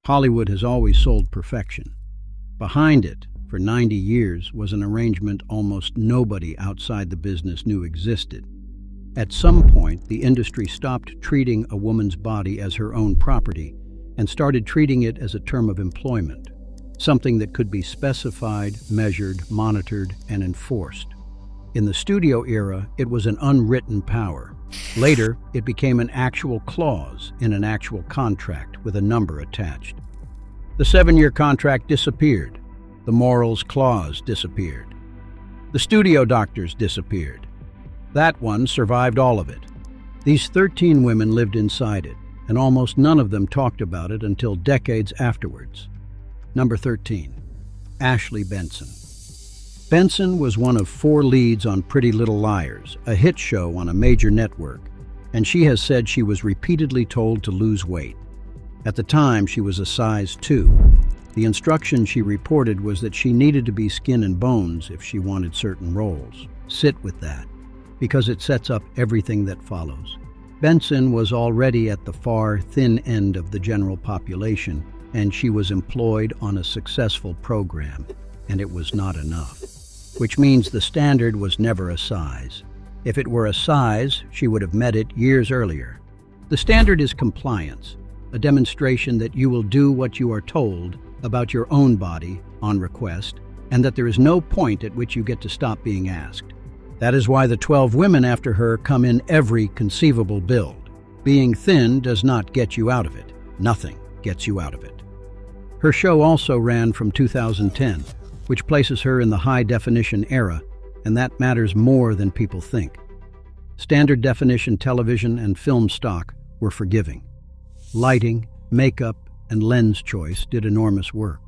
Hollywood has always sold perfection. Behind it, for 90 years, was an arrangement almost nobody outside the business knew existed. At some point, the industry stopped treating a woman's body as her own property and started treating it as a term of employment, something that could be specified, measured, monitored, and enforced. In the studio era, it was an unwritten power. Later, it became an actual clause in an actual contract with a number attached. The 7-year contract disappeared. The morals clause disappeared. The studio doctors disappeared. That one survived all of it. These 13 women lived inside it, and almost none of them talked about it until decades afterwards. Number 13. Ashley Benson. Benson was one of 4 leads on Pretty Little Liars, a hit show on a major network, and she has said she was repeatedly told to lose weight. At the time, she was a size 2. The instruction she reported was that she needed to be skin and bones if she wanted certain roles. Sit with that, because it sets up everything that follows. Benson was already at the far thin end of the general population, and she was employed on a successful program, and it was not enough. Which means the standard was never a size. If it were a size, she would have met it years earlier. The standard is compliance, a demonstration that you will do what you are told about your own body on request, and that there is no point at which you get to stop being asked. That is why the 12 women after her come in every conceivable build. Being thin does not get you out of it. Nothing gets you out of it. Her show also ran from 2010, which places her in the high-definition era, and that matters more than people think. Standard definition television and film stock were forgiving. Lighting, makeup, and lens choice did enormous work,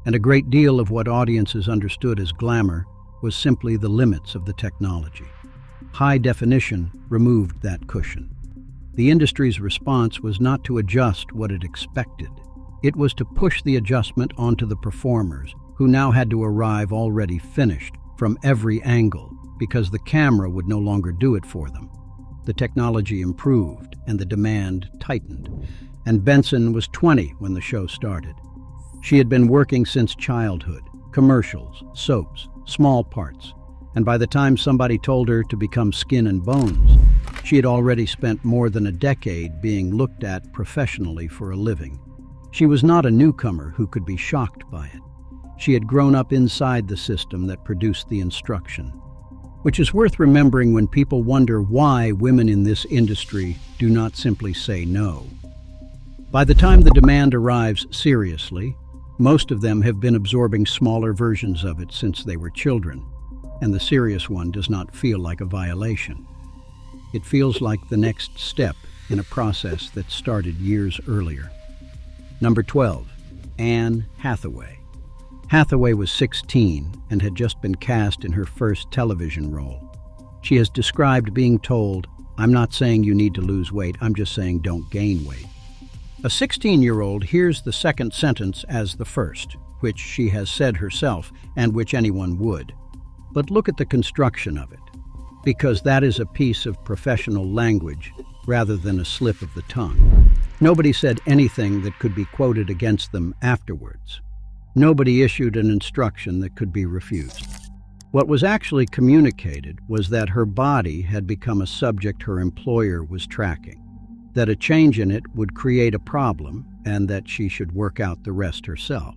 and a great deal of what audiences understood as glamour was simply the limits of the technology. High definition removed that cushion. The industry's response was not to adjust what it expected. It was to push the adjustment onto the performers, who now had to arrive already finished from every angle because the camera would no longer do it for them. The technology improved and the demand tightened, and Benson was 20 when the show started. She had been working since childhood, commercials, soaps, small parts, and by the time somebody told her to become skin and bones, she had already spent more than a decade being looked at professionally for a living. She was not a newcomer who could be shocked by it. She had grown up inside the system that produced the instruction, which is worth remembering when people wonder why women in this industry do not simply say no. By the time the demand arrives seriously, most of them have been absorbing smaller versions of it since they were children, and the serious one does not feel like a violation. It feels like the next step in a process that started years earlier. Number 12. Anne Hathaway. Hathaway was 16 and had just been cast in her first television role. She has described being told, "I'm not saying you need to lose weight, I'm just saying don't gain weight." A 16-year-old hears the second sentence as the first, which she has said herself and which anyone would. But look at the construction of it, because that is a piece of professional language rather than a slip of the tongue. Nobody said anything that could be quoted against them afterwards. Nobody issued an instruction that could be refused. What was actually communicated was that her body had become a subject her employer was tracking, that a change in it would create a problem, and that she should work out the rest herself.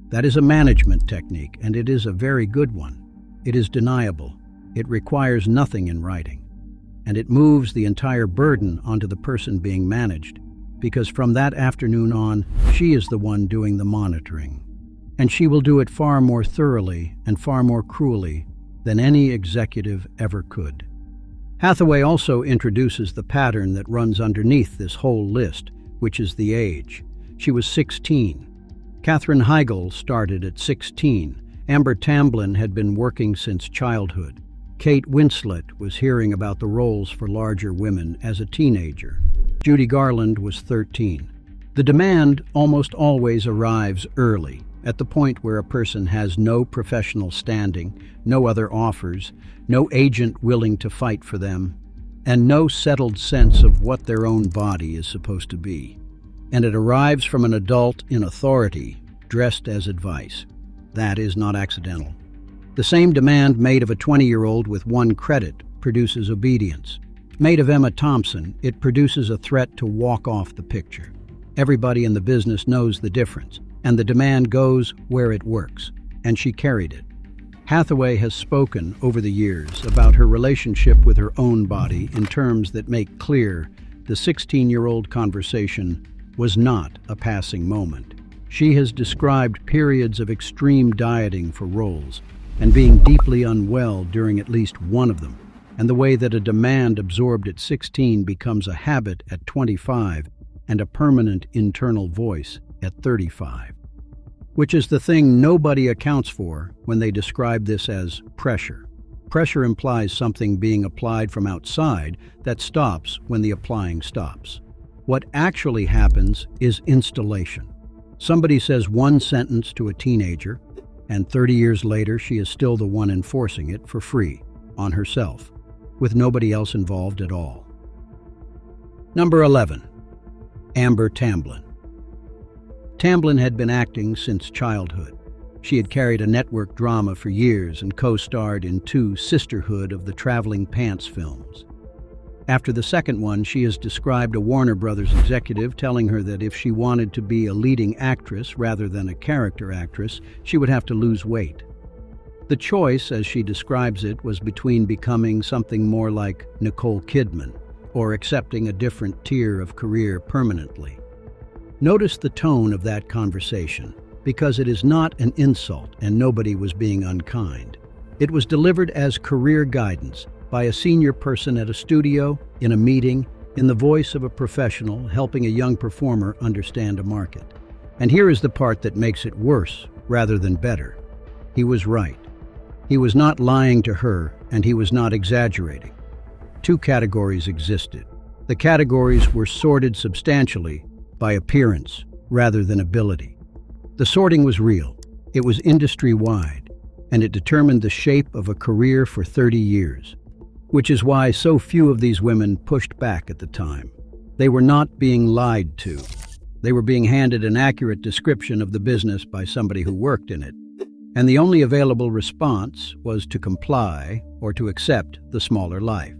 That is a management technique, and it is a very good one. It is deniable. It requires nothing in writing. And it moves the entire burden onto the person being managed, because from that afternoon on, she is the one doing the monitoring. And she will do it far more thoroughly and far more cruelly than any executive ever could. Hathaway also introduces the pattern that runs underneath this whole list, which is the age. She was 16. Katherine Heigl started at 16. Amber Tamblyn had been working since childhood. Kate Winslet was hearing about the roles for larger women as a teenager. Judy Garland was 13. The demand almost always arrives early, at the point where a person has no professional standing, no other offers, no agent willing to fight for them, and no settled sense of what their own body is supposed to be. and it arrives from an adult in authority, dressed as advice. That is not accidental. The same demand made of a 20-year-old with one credit produces obedience. Made of Emma Thompson, it produces a threat to walk off the picture. Everybody in the business knows the difference, and the demand goes where it works, and she carried it. Hathaway has spoken over the years about her relationship with her own body in terms that make clear the 16-year-old conversation was not a passing moment. She has described periods of extreme dieting for roles and being deeply unwell during at least one of them, and the way that a demand absorbed at 16 becomes a habit at 25 and a permanent internal voice at 35. Which is the thing nobody accounts for when they describe this as pressure. Pressure implies something being applied from outside that stops when the applying stops. What actually happens is installation. Somebody says one sentence to a teenager, and 30 years later she is still the one enforcing it for free, on herself, with nobody else involved at all. Number 11. Amber Tamblyn. Tamblyn had been acting since childhood. She had carried a network drama for years and co-starred in 2 Sisterhood of the Traveling Pants films. After the second one, she has described a Warner Brothers executive telling her that if she wanted to be a leading actress rather than a character actress, she would have to lose weight. The choice, as she describes it, was between becoming something more like Nicole Kidman or accepting a different tier of career permanently. Notice the tone of that conversation, because it is not an insult and nobody was being unkind. It was delivered as career guidance by a senior person at a studio, in a meeting, in the voice of a professional helping a young performer understand a market. And here is the part that makes it worse rather than better. He was right. He was not lying to her, and he was not exaggerating. 2 categories existed. The categories were sorted substantially by appearance rather than ability. The sorting was real. It was industry-wide, and it determined the shape of a career for 30 years. Which is why so few of these women pushed back at the time. They were not being lied to. They were being handed an accurate description of the business by somebody who worked in it. And the only available response was to comply or to accept the smaller life.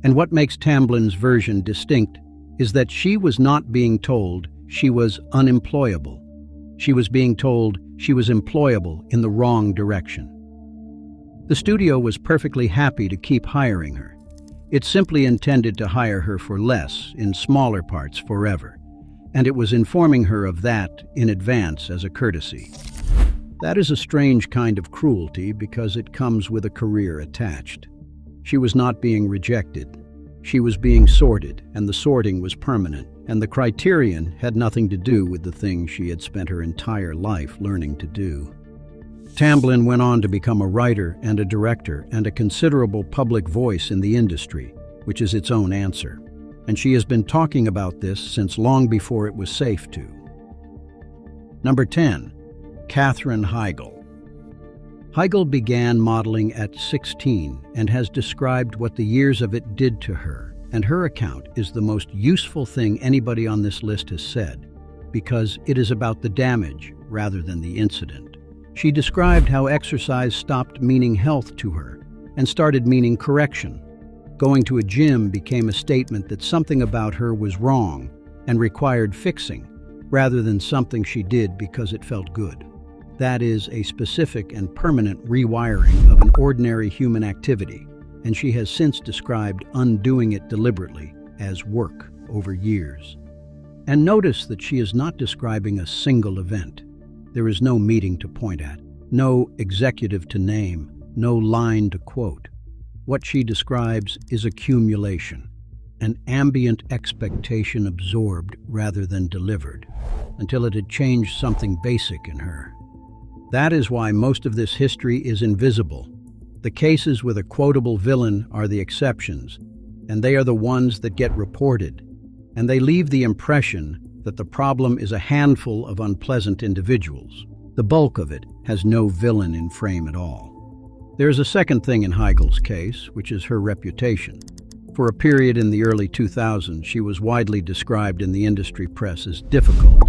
And what makes Tamblyn's version distinct is that she was not being told she was unemployable. She was being told she was employable in the wrong direction. The studio was perfectly happy to keep hiring her. It simply intended to hire her for less, in smaller parts forever, and it was informing her of that in advance as a courtesy. That is a strange kind of cruelty because it comes with a career attached. She was not being rejected. She was being sorted, and the sorting was permanent, and the criterion had nothing to do with the thing she had spent her entire life learning to do. Tamblyn went on to become a writer and a director and a considerable public voice in the industry, which is its own answer. And she has been talking about this since long before it was safe to. Number 10. Katherine Heigl. Heigl began modeling at 16 and has described what the years of it did to her, and her account is the most useful thing anybody on this list has said, because it is about the damage rather than the incident. She described how exercise stopped meaning health to her and started meaning correction. Going to a gym became a statement that something about her was wrong and required fixing, rather than something she did because it felt good. That is a specific and permanent rewiring of an ordinary human activity, and she has since described undoing it deliberately as work over years. And notice that she is not describing a single event. There is no meeting to point at, no executive to name, no line to quote. What she describes is accumulation, an ambient expectation absorbed rather than delivered, until it had changed something basic in her. That is why most of this history is invisible. The cases with a quotable villain are the exceptions, and they are the ones that get reported, and they leave the impression that the problem is a handful of unpleasant individuals. The bulk of it has no villain in frame at all. There is a second thing in Heigl's case, which is her reputation. For a period in the early 2000s, she was widely described in the industry press as difficult,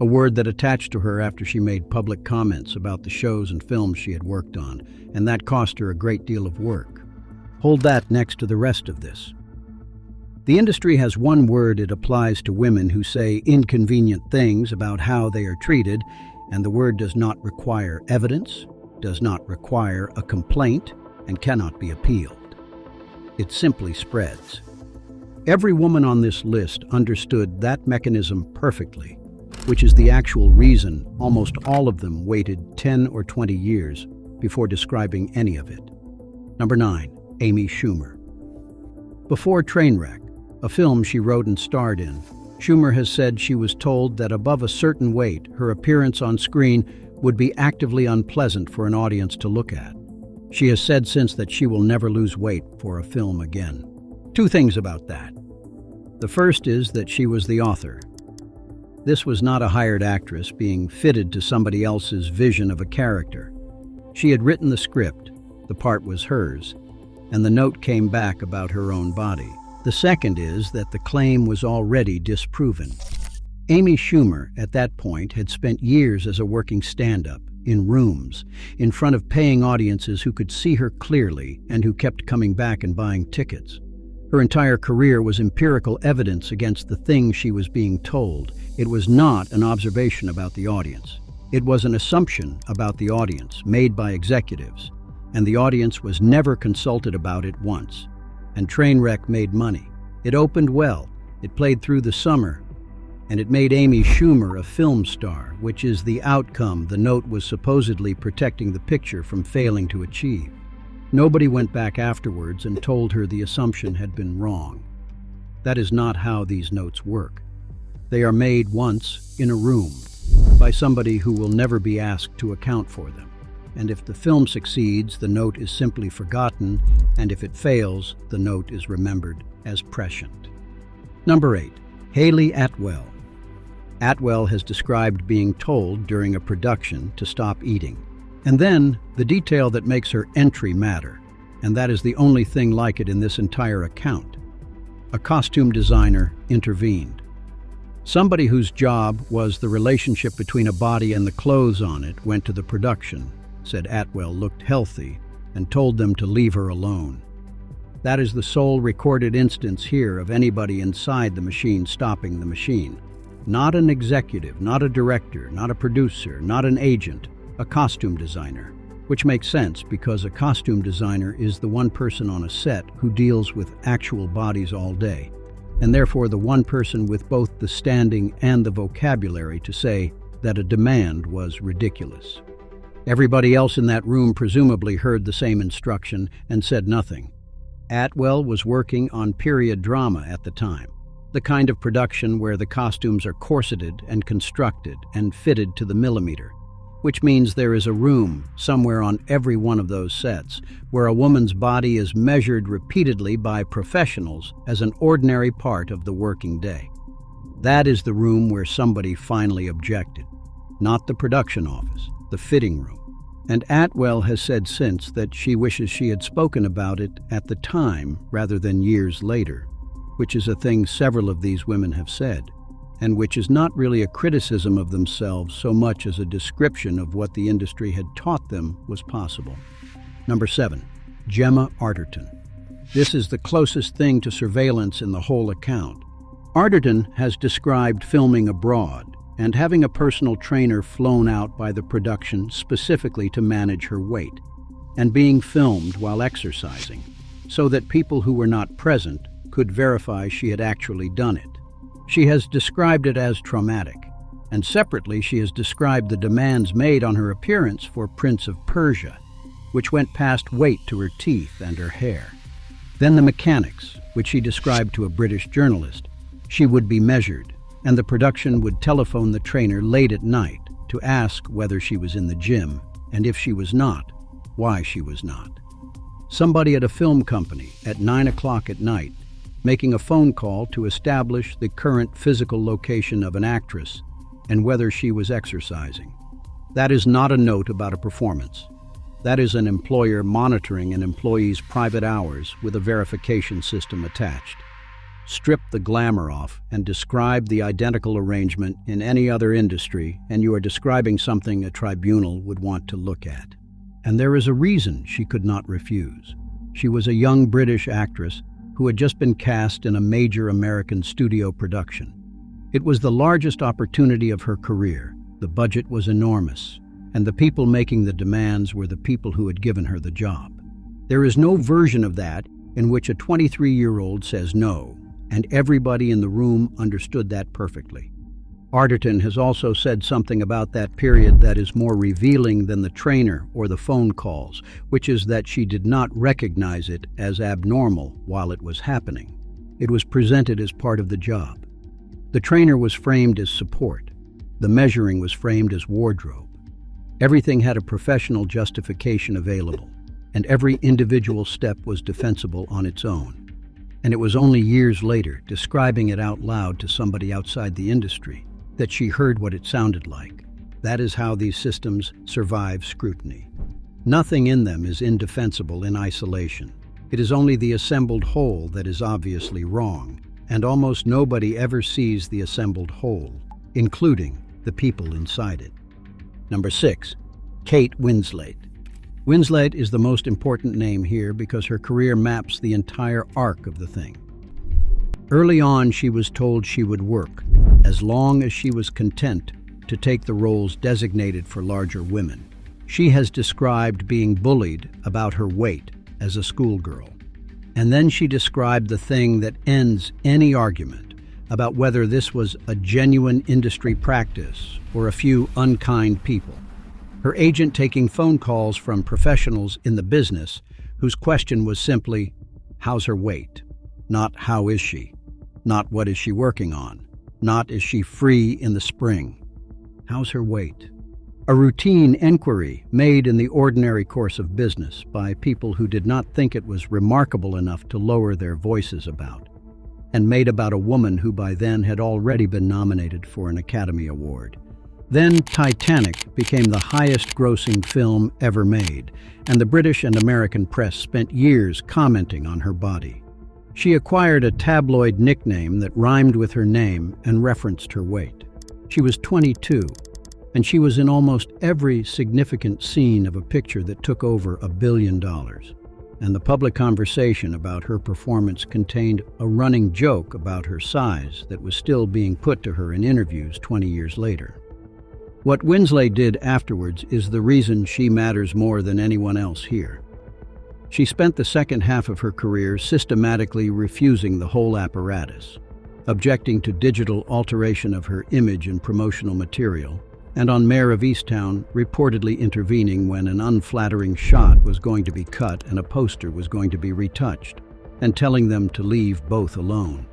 a word that attached to her after she made public comments about the shows and films she had worked on, and that cost her a great deal of work. Hold that next to the rest of this. The industry has one word it applies to women who say inconvenient things about how they are treated, and the word does not require evidence, does not require a complaint, and cannot be appealed. It simply spreads. Every woman on this list understood that mechanism perfectly, which is the actual reason almost all of them waited 10 or 20 years before describing any of it. Number 9. Amy Schumer. Before Trainwreck, a film she wrote and starred in, Schumer has said she was told that above a certain weight, her appearance on screen would be actively unpleasant for an audience to look at. She has said since that she will never lose weight for a film again. Two things about that. The first is that she was the author. This was not a hired actress being fitted to somebody else's vision of a character. She had written the script, the part was hers, and the note came back about her own body. The second is that the claim was already disproven. Amy Schumer, at that point, had spent years as a working stand-up, in rooms, in front of paying audiences who could see her clearly and who kept coming back and buying tickets. Her entire career was empirical evidence against the things she was being told. It was not an observation about the audience. It was an assumption about the audience made by executives, and the audience was never consulted about it once. And Trainwreck made money. It opened well, it played through the summer, and it made Amy Schumer a film star, which is the outcome the note was supposedly protecting the picture from failing to achieve. Nobody went back afterwards and told her the assumption had been wrong. That is not how these notes work. They are made once in a room by somebody who will never be asked to account for them. And if the film succeeds, the note is simply forgotten, and if it fails, the note is remembered as prescient. Number 8. Haley Atwell. Atwell has described being told during a production to stop eating. And then, the detail that makes her entry matter, and that is the only thing like it in this entire account. A costume designer intervened. Somebody whose job was the relationship between a body and the clothes on it went to the production, said Atwell looked healthy, and told them to leave her alone. That is the sole recorded instance here of anybody inside the machine stopping the machine. Not an executive, not a director, not a producer, not an agent, a costume designer. Which makes sense because a costume designer is the one person on a set who deals with actual bodies all day, and therefore the one person with both the standing and the vocabulary to say that a demand was ridiculous. Everybody else in that room presumably heard the same instruction and said nothing. Atwell was working on period drama at the time, the kind of production where the costumes are corseted and constructed and fitted to the millimeter, which means there is a room somewhere on every one of those sets where a woman's body is measured repeatedly by professionals as an ordinary part of the working day. That is the room where somebody finally objected, not the production office, the fitting room. And Atwell has said since that she wishes she had spoken about it at the time rather than years later, which is a thing several of these women have said, and which is not really a criticism of themselves so much as a description of what the industry had taught them was possible. Number 7. Gemma Arterton. This is the closest thing to surveillance in the whole account. Arterton has described filming abroad and having a personal trainer flown out by the production specifically to manage her weight, and being filmed while exercising, so that people who were not present could verify she had actually done it. She has described it as traumatic, and separately she has described the demands made on her appearance for Prince of Persia, which went past weight to her teeth and her hair. Then the mechanics, which she described to a British journalist. She would be measured, and the production would telephone the trainer late at night to ask whether she was in the gym, and if she was not, why she was not. Somebody at a film company at 9 o'clock at night making a phone call to establish the current physical location of an actress and whether she was exercising. That is not a note about a performance. That is an employer monitoring an employee's private hours with a verification system attached. Strip the glamour off and describe the identical arrangement in any other industry, and you are describing something a tribunal would want to look at. And there is a reason she could not refuse. She was a young British actress who had just been cast in a major American studio production. It was the largest opportunity of her career. The budget was enormous, and the people making the demands were the people who had given her the job. There is no version of that in which a 23-year-old says no, and everybody in the room understood that perfectly. Arterton has also said something about that period that is more revealing than the trainer or the phone calls, which is that she did not recognize it as abnormal while it was happening. It was presented as part of the job. The trainer was framed as support. The measuring was framed as wardrobe. Everything had a professional justification available, and every individual step was defensible on its own. And it was only years later, describing it out loud to somebody outside the industry, that she heard what it sounded like. That is how these systems survive scrutiny. Nothing in them is indefensible in isolation. It is only the assembled whole that is obviously wrong, and almost nobody ever sees the assembled whole, including the people inside it. Number 6, Kate Winslet. Winslet is the most important name here because her career maps the entire arc of the thing. Early on, she was told she would work as long as she was content to take the roles designated for larger women. She has described being bullied about her weight as a schoolgirl. And then she described the thing that ends any argument about whether this was a genuine industry practice or a few unkind people. Her agent taking phone calls from professionals in the business whose question was simply, how's her weight? Not how is she? Not what is she working on? Not is she free in the spring? How's her weight? A routine inquiry made in the ordinary course of business by people who did not think it was remarkable enough to lower their voices about, and made about a woman who by then had already been nominated for an Academy Award. Then Titanic became the highest-grossing film ever made, and the British and American press spent years commenting on her body. She acquired a tabloid nickname that rhymed with her name and referenced her weight. She was 22, and she was in almost every significant scene of a picture that took over $1 billion. And the public conversation about her performance contained a running joke about her size that was still being put to her in interviews 20 years later. What Winslet did afterwards is the reason she matters more than anyone else here. She spent the second half of her career systematically refusing the whole apparatus, objecting to digital alteration of her image and promotional material, and on Mayor of Easttown reportedly intervening when an unflattering shot was going to be cut and a poster was going to be retouched, and telling them to leave both alone.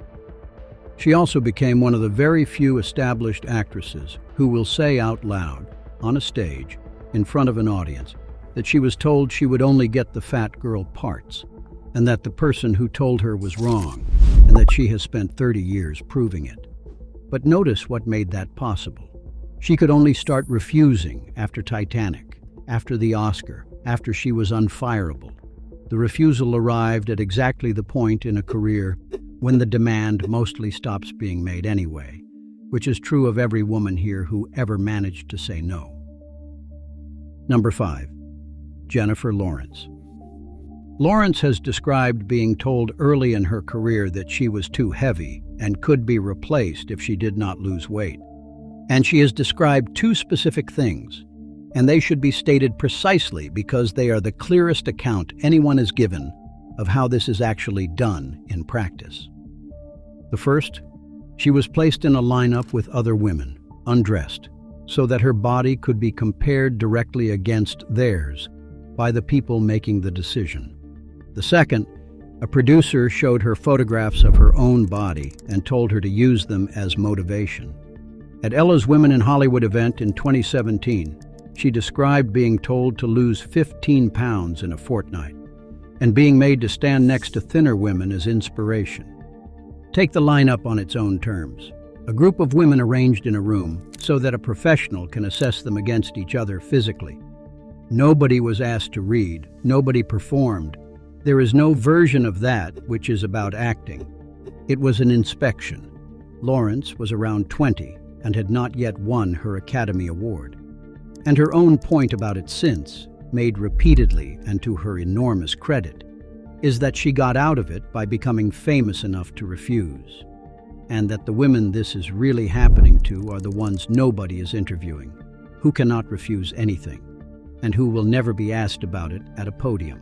She also became one of the very few established actresses who will say out loud, on a stage, in front of an audience, that she was told she would only get the fat girl parts, and that the person who told her was wrong, and that she has spent 30 years proving it. But notice what made that possible. She could only start refusing after Titanic, after the Oscar, after she was unfireable. The refusal arrived at exactly the point in a career when the demand mostly stops being made anyway, which is true of every woman here who ever managed to say no. Number 5, Jennifer Lawrence. Lawrence has described being told early in her career that she was too heavy and could be replaced if she did not lose weight. And she has described two specific things, and they should be stated precisely because they are the clearest account anyone has given of how this is actually done in practice. The first, she was placed in a lineup with other women, undressed, so that her body could be compared directly against theirs by the people making the decision. The second, a producer showed her photographs of her own body and told her to use them as motivation. At Ella's Women in Hollywood event in 2017, she described being told to lose 15 pounds in a fortnight and being made to stand next to thinner women as inspiration. Take the lineup on its own terms. A group of women arranged in a room so that a professional can assess them against each other physically. Nobody was asked to read, nobody performed. There is no version of that which is about acting. It was an inspection. Lawrence was around 20 and had not yet won her Academy Award. And her own point about it since, made repeatedly and to her enormous credit, is that she got out of it by becoming famous enough to refuse, and that the women this is really happening to are the ones nobody is interviewing, who cannot refuse anything, and who will never be asked about it at a podium.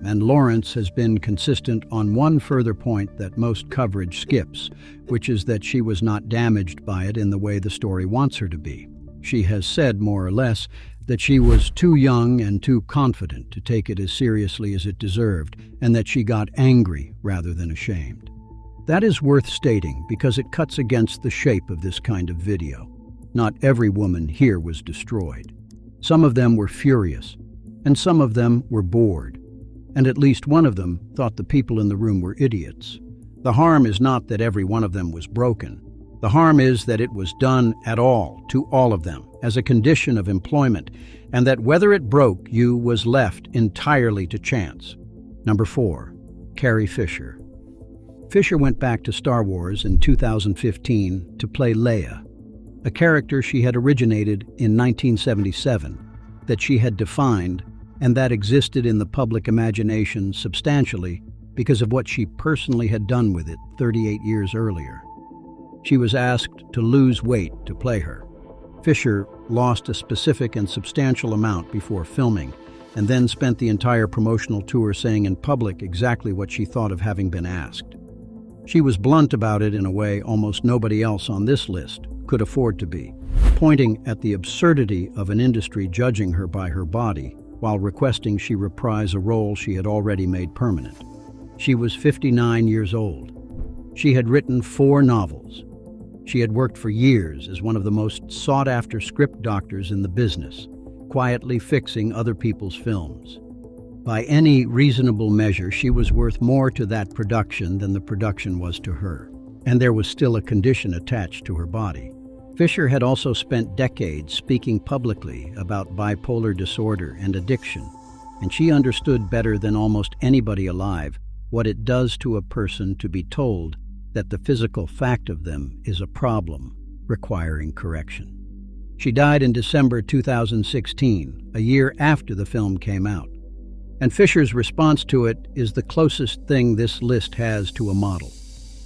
And Lawrence has been consistent on one further point that most coverage skips, which is that she was not damaged by it in the way the story wants her to be. She has said, more or less, that she was too young and too confident to take it as seriously as it deserved, and that she got angry rather than ashamed. That is worth stating because it cuts against the shape of this kind of video. Not every woman here was destroyed. Some of them were furious, and some of them were bored, and at least one of them thought the people in the room were idiots. The harm is not that every one of them was broken. The harm is that it was done at all, to all of them, as a condition of employment, and that whether it broke you was left entirely to chance. Number 4, Carrie Fisher. Fisher went back to Star Wars in 2015 to play Leia, a character she had originated in 1977, that she had defined, and that existed in the public imagination substantially because of what she personally had done with it 38 years earlier. She was asked to lose weight to play her. Fisher lost a specific and substantial amount before filming, and then spent the entire promotional tour saying in public exactly what she thought of having been asked. She was blunt about it in a way almost nobody else on this list could afford to be, pointing at the absurdity of an industry judging her by her body while requesting she reprise a role she had already made permanent. She was 59 years old. She had written 4 novels. She had worked for years as one of the most sought-after script doctors in the business, quietly fixing other people's films. By any reasonable measure, she was worth more to that production than the production was to her, and there was still a condition attached to her body. Fisher had also spent decades speaking publicly about bipolar disorder and addiction, and she understood better than almost anybody alive what it does to a person to be told that the physical fact of them is a problem requiring correction. She died in December 2016, a year after the film came out. And Fisher's response to it is the closest thing this list has to a model.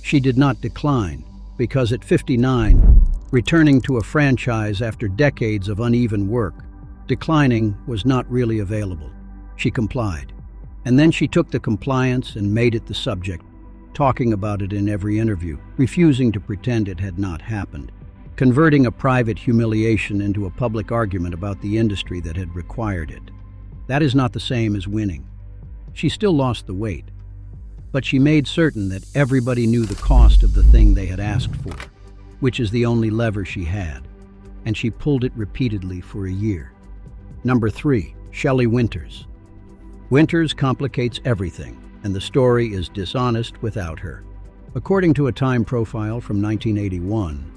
She did not decline, because at 59, returning to a franchise after decades of uneven work, declining was not really available. She complied. And then she took the compliance and made it the subject, talking about it in every interview, refusing to pretend it had not happened, converting a private humiliation into a public argument about the industry that had required it. That is not the same as winning. She still lost the weight, but she made certain that everybody knew the cost of the thing they had asked for, which is the only lever she had, and she pulled it repeatedly for a year. Number 3, Shelley Winters. Winters complicates everything, and the story is dishonest without her. According to a Time profile from 1981,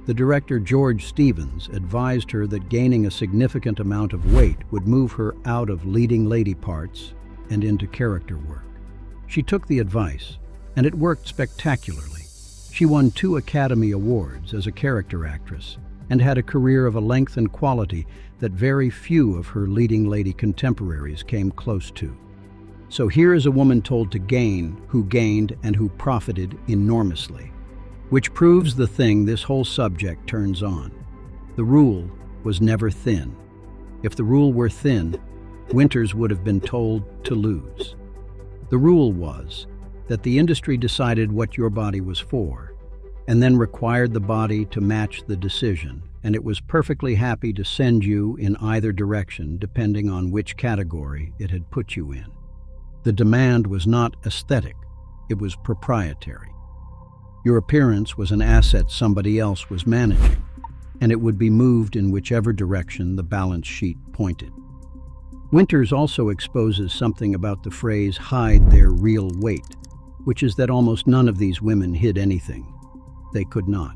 the director George Stevens advised her that gaining a significant amount of weight would move her out of leading lady parts and into character work. She took the advice, and it worked spectacularly. She won 2 Academy Awards as a character actress and had a career of a length and quality that very few of her leading lady contemporaries came close to. So here is a woman told to gain, who gained and who profited enormously, which proves the thing this whole subject turns on. The rule was never thin. If the rule were thin, Winters would have been told to lose. The rule was that the industry decided what your body was for, and then required the body to match the decision, and it was perfectly happy to send you in either direction depending on which category it had put you in. The demand was not aesthetic, it was proprietary. Your appearance was an asset somebody else was managing, and it would be moved in whichever direction the balance sheet pointed. Winters also exposes something about the phrase hide their real weight, which is that almost none of these women hid anything. They could not.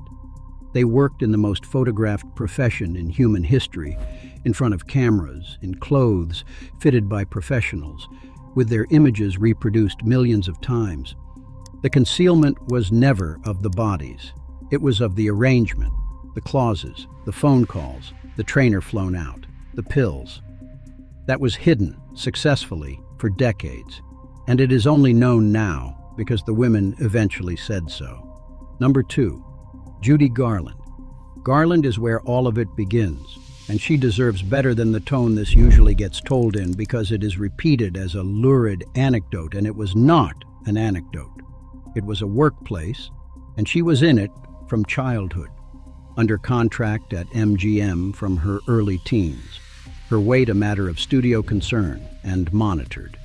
They worked in the most photographed profession in human history, in front of cameras, in clothes fitted by professionals, with their images reproduced millions of times. The concealment was never of the bodies. It was of the arrangement, the clauses, the phone calls, the trainer flown out, the pills. That was hidden, successfully, for decades. And it is only known now because the women eventually said so. Number 2, Judy Garland. Garland is where all of it begins, and she deserves better than the tone this usually gets told in because it is repeated as a lurid anecdote, and it was not an anecdote. It was a workplace, and she was in it from childhood, under contract at MGM from her early teens, her weight a matter of studio concern and monitored,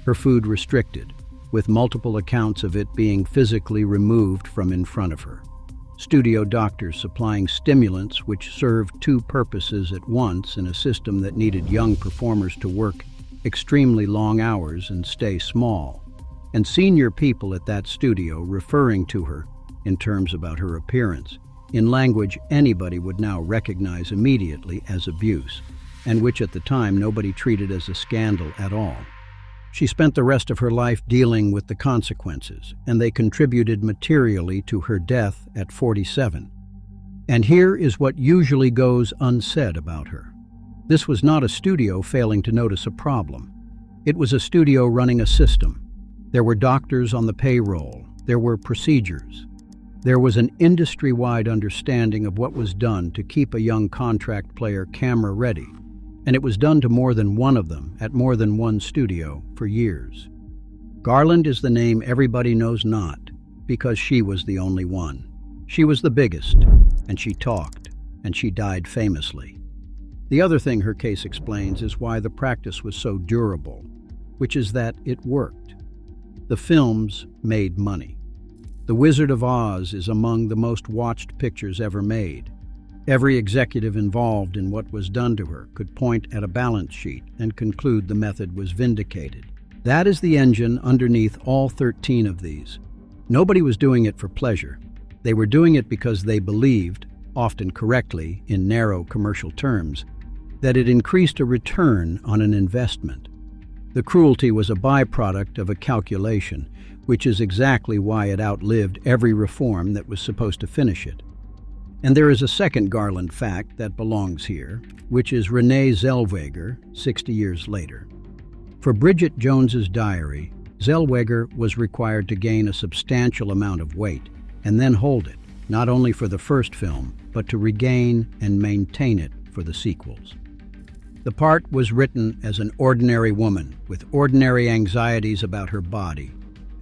her food restricted, with multiple accounts of it being physically removed from in front of her. Studio doctors supplying stimulants which served two purposes at once in a system that needed young performers to work extremely long hours and stay small, and senior people at that studio referring to her in terms about her appearance, in language anybody would now recognize immediately as abuse, and which at the time nobody treated as a scandal at all. She spent the rest of her life dealing with the consequences, and they contributed materially to her death at 47. And here is what usually goes unsaid about her. This was not a studio failing to notice a problem. It was a studio running a system. There were doctors on the payroll. There were procedures. There was an industry-wide understanding of what was done to keep a young contract player camera-ready, and it was done to more than one of them at more than one studio for years. Garland is the name everybody knows not, because she was the only one. She was the biggest, and she talked, and she died famously. The other thing her case explains is why the practice was so durable, which is that it worked. The films made money. The Wizard of Oz is among the most watched pictures ever made. Every executive involved in what was done to her could point at a balance sheet and conclude the method was vindicated. That is the engine underneath all 13 of these. Nobody was doing it for pleasure. They were doing it because they believed, often correctly in narrow commercial terms, that it increased a return on an investment. The cruelty was a byproduct of a calculation, which is exactly why it outlived every reform that was supposed to finish it. And there is a second Garland fact that belongs here, which is Renee Zellweger, 60 years later. For Bridget Jones's Diary, Zellweger was required to gain a substantial amount of weight and then hold it, not only for the first film, but to regain and maintain it for the sequels. The part was written as an ordinary woman with ordinary anxieties about her body,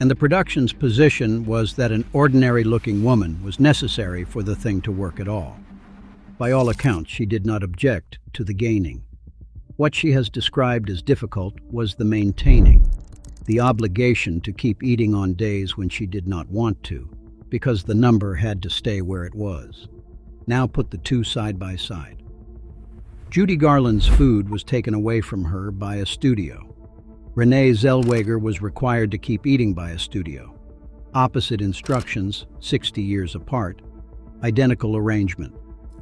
and the production's position was that an ordinary-looking woman was necessary for the thing to work at all. By all accounts, she did not object to the gaining. What she has described as difficult was the maintaining, the obligation to keep eating on days when she did not want to, because the number had to stay where it was. Now put the two side by side. Judy Garland's food was taken away from her by a studio. Renee Zellweger was required to keep eating by a studio. Opposite instructions, 60 years apart. Identical arrangement.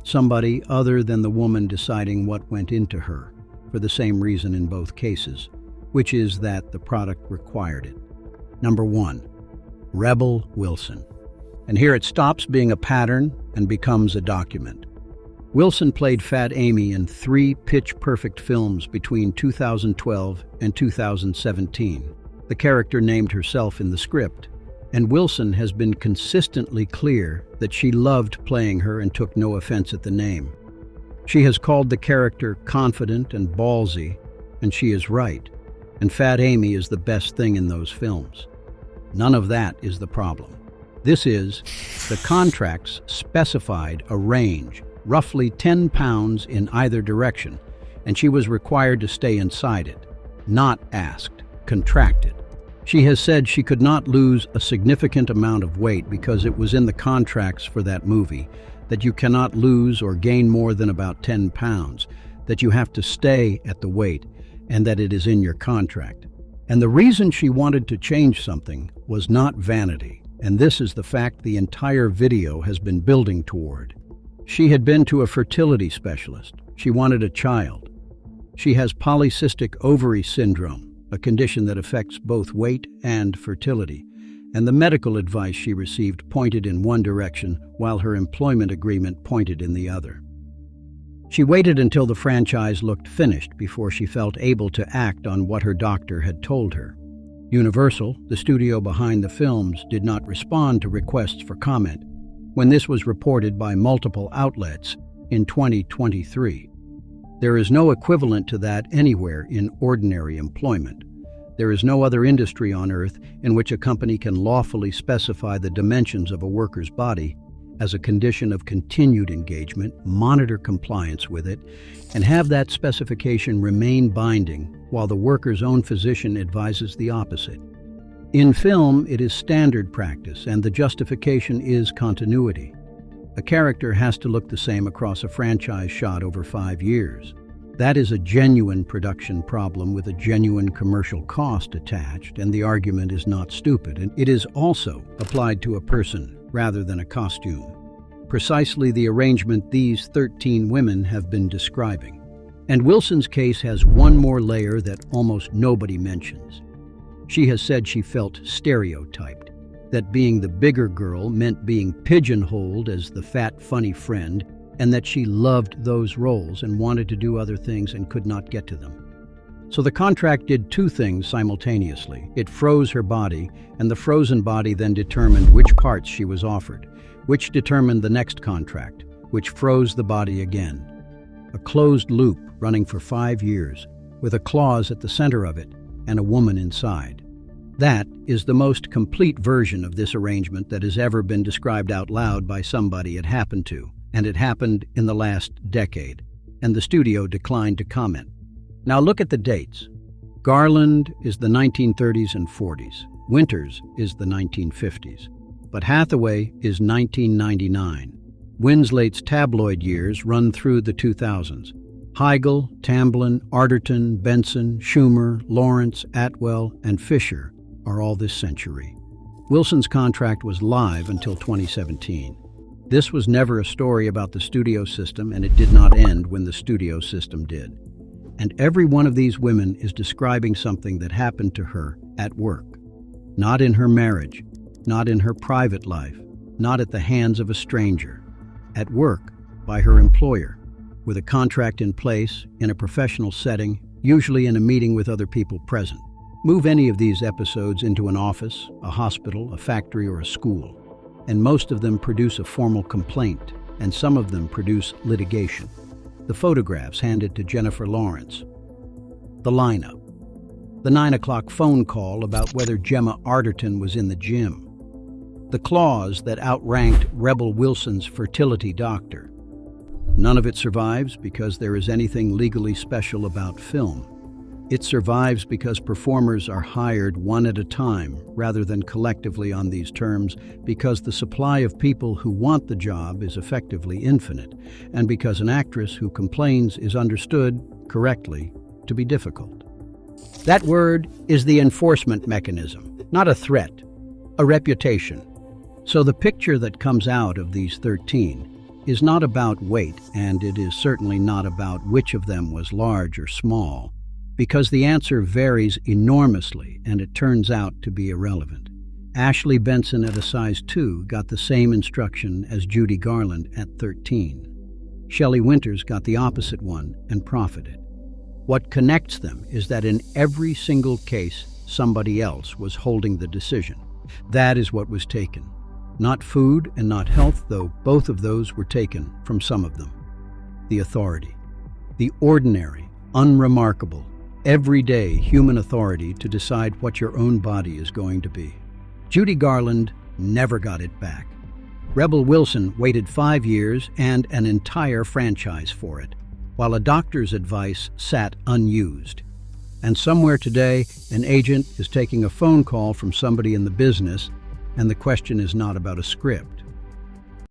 Somebody other than the woman deciding what went into her, for the same reason in both cases, which is that the product required it. Number 1, Rebel Wilson. And here it stops being a pattern and becomes a document. Wilson played Fat Amy in 3 pitch-perfect films between 2012 and 2017. The character named herself in the script, and Wilson has been consistently clear that she loved playing her and took no offense at the name. She has called the character confident and ballsy, and she is right, and Fat Amy is the best thing in those films. None of that is the problem. This is, the contracts specified a range, roughly 10 pounds in either direction, and she was required to stay inside it, not asked, contracted. She has said she could not lose a significant amount of weight because it was in the contracts for that movie, that you cannot lose or gain more than about 10 pounds, that you have to stay at the weight, and that it is in your contract. And the reason she wanted to change something was not vanity, and this is the fact the entire video has been building toward. She had been to a fertility specialist. She wanted a child. She has polycystic ovary syndrome, a condition that affects both weight and fertility, and the medical advice she received pointed in one direction while her employment agreement pointed in the other. She waited until the franchise looked finished before she felt able to act on what her doctor had told her. Universal, the studio behind the films, did not respond to requests for comment when this was reported by multiple outlets in 2023. There is no equivalent to that anywhere in ordinary employment. There is no other industry on earth in which a company can lawfully specify the dimensions of a worker's body as a condition of continued engagement, monitor compliance with it, and have that specification remain binding while the worker's own physician advises the opposite. In film, it is standard practice, and the justification is continuity. A character has to look the same across a franchise shot over 5 years. That is a genuine production problem with a genuine commercial cost attached, and the argument is not stupid. And it is also applied to a person rather than a costume. Precisely the arrangement these 13 women have been describing. And Wilson's case has one more layer that almost nobody mentions. She has said she felt stereotyped, that being the bigger girl meant being pigeonholed as the fat, funny friend, and that she loved those roles and wanted to do other things and could not get to them. So the contract did two things simultaneously. It froze her body, and the frozen body then determined which parts she was offered, which determined the next contract, which froze the body again. A closed loop running for 5 years, with a clause at the center of it and a woman inside. That is the most complete version of this arrangement that has ever been described out loud by somebody it happened to, and it happened in the last decade, and the studio declined to comment. Now look at the dates. Garland is the 1930s and 40s. Winters is the 1950s. But Hathaway is 1999. Winslate's tabloid years run through the 2000s. Heigl, Tamblyn, Arterton, Benson, Schumer, Lawrence, Atwell, and Fisher are all this century. Wilson's contract was live until 2017. This was never a story about the studio system, and it did not end when the studio system did. And every one of these women is describing something that happened to her at work. Not in her marriage, not in her private life, not at the hands of a stranger. At work, by her employer, with a contract in place, in a professional setting, usually in a meeting with other people present. Move any of these episodes into an office, a hospital, a factory, or a school, and most of them produce a formal complaint, and some of them produce litigation. The photographs handed to Jennifer Lawrence. The lineup. The 9 o'clock phone call about whether Gemma Arterton was in the gym. The clause that outranked Rebel Wilson's fertility doctor. None of it survives because there is anything legally special about film. It survives because performers are hired one at a time rather than collectively on these terms, because the supply of people who want the job is effectively infinite, and because an actress who complains is understood, correctly, to be difficult. That word is the enforcement mechanism, not a threat, a reputation. So the picture that comes out of these 13 is not about weight, and it is certainly not about which of them was large or small, because the answer varies enormously and it turns out to be irrelevant. Ashley Benson at a size 2 got the same instruction as Judy Garland at 13. Shelley Winters got the opposite one and profited. What connects them is that in every single case, somebody else was holding the decision. That is what was taken. Not food and not health, though both of those were taken from some of them. The authority. The ordinary, unremarkable, everyday human authority to decide what your own body is going to be. Judy Garland never got it back. Rebel Wilson waited 5 years and an entire franchise for it, while a doctor's advice sat unused. And somewhere today, an agent is taking a phone call from somebody in the business, and the question is not about a script.